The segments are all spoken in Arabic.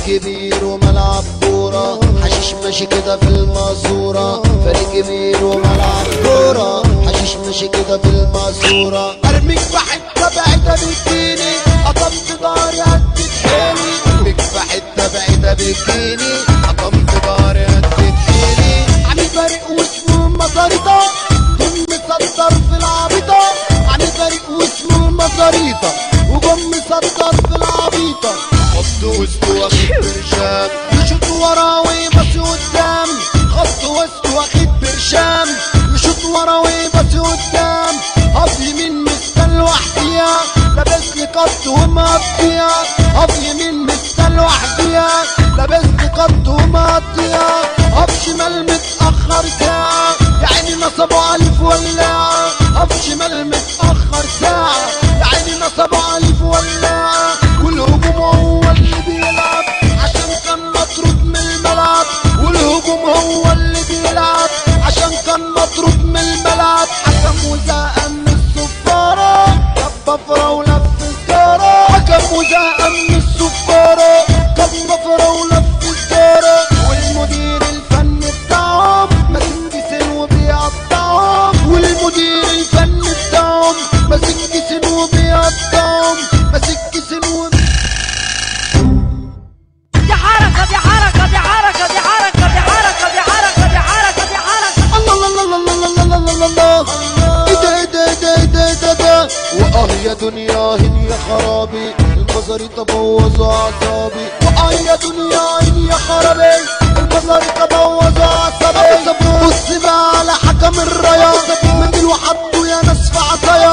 كبير وملعب كورة، حشيش ماشي كده في الماسورة. فريق كبير وملعب كورة، حشيش ماشي كده في الماسورة. ارميك بحتة بعيدة بتجيني، قطمت ضهري هدت حيلي. ارميك بحتة بعيدة بتجيني، قطمت ضهري هدت حيلي. عامل فريق واسمه المزاريطة، جم مصدر في العبيطة. عامل فريق واسمه المزاريطة، وجم مصدر في العبيطة. خط وسط واخد برشام، يشوط ورا ويبص قدام. خط وسط واخد برشام، يشوط ورا ويبص قدام. هف يمين مستلوح فيها، لابس لي قط ومقضيها. هف يمين مستلوح فيها، لابس لي قط ومقضيها. هف شمال متأخر ساعة، يعني نصبوا ألف ولاعة. هف شمال متأخر ساعة، يعني نصبوا ألف ولاعة. والهجوم هو اللي بيلعب، عشان كان مطرود من الملعب. والهجوم هو اللي بيلعب، عشان كان مطرود من الملعب. حكم وزهق من الصفارة، جاب بفرة ولف الجارة. حكم وزهق من الصفارة، جاب بفرة ولف الجارة. والمدير الفني بتاعهم ماسك كيسين وبيقطعهم. والمدير الفني بتاعهم ماسك كيسين وبيقطعهم. ماسك كيسين دي حركة دي حركة دي حركة دي حركة دي حركة دي حركة دي حركة دي حركة. الله الله الله الله الله الله الله الله. ايه ده ايه ده ايه ده ايه ده ايه ده. واه يا دنيا هن يا خرابي، المزاريطة بوظوا اعصابي. واه يا دنيا هن يا خرابي، المزاريطة بوظوا اعصابي. بص بقى على حكم الراية، منديل وحطه يا ناس في عصايا.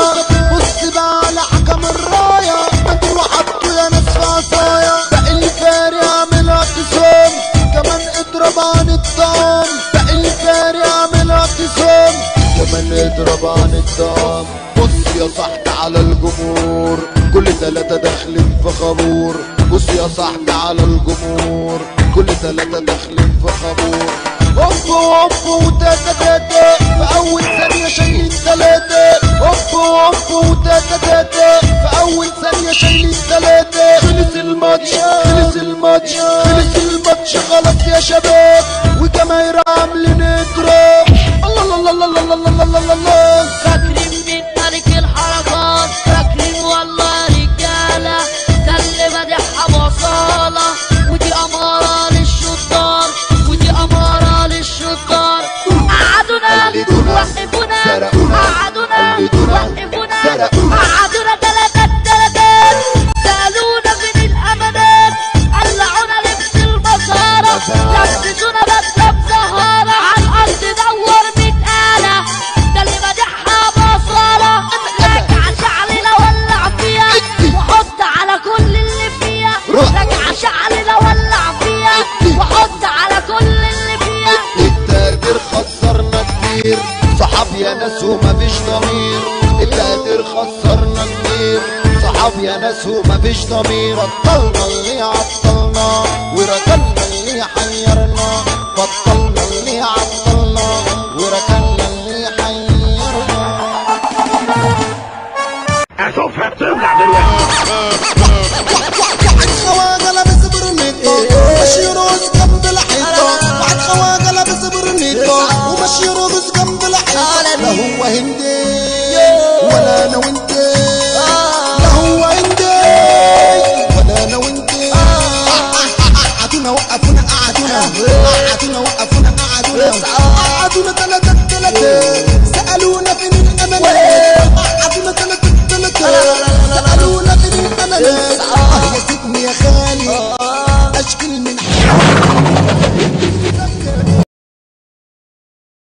بص بقى على حكم الراية، منديل وحطه يا ناس في عصايا. باقي اللي فاري اعمل اعتصام، كمان اضرب عن الطعام. باقي اللي فاري اعمل اعتصام، كمان اضرب عن الطعام. بص يا صاحبي على الجمهور، كل 3 داخلين في خابور. بص يا صاحبي على الجمهور، كل 3 داخلين في خابور. هوب هوب وتاتا تاتا، في أول ثانية شايلين 3. هوب هوب وتاتا تاتا، في أول ثانية شايلين 3. خلص الماتش خلص الماتش خلص الماتش خلاص يا شباب، وجماهير عاملين اضراب. الله الله الله الله الله الله الله الله. فاكرين مين ملك الحركات؟ فاكرين والله رجالة، ده اللي مدحها بصالة. ودي أمارة للشطار، ودي أمارة للشطار. قعدونا وقفونا، قعدونا وقفونا، قعدونا 3 3. سألونا فين الأمانات، قلعونا لبس البصارة. لبسونا بدلة بزهارة، عالأرض دور 100 آلة. ده اللي مدحها بصالة. راجع شعلي ولع فيها، وحط على كل اللي فيها. راجع شعلي ولع فيها، وحط على كل اللي فيها. التقدير خسرنا كتير، صحاب يا ناس ومفيش ضمير. التقدير خسرنا كتير، صحاب يا ناس ومفيش ضمير. بطلنا اللي عطلنا، وركنا اللي حيرنا. بطلنا اللي عطلنا، وركنا اللي حيرنا. اشوفها بتولع دلوقتي. واحد خواجه لابس برنيطه، ماشي يرقص جنب الحيطه. واحد خواجه لابس برنيطه، وماشي يرقص جنب الحيطه. لا هو هندي ولا انا وانت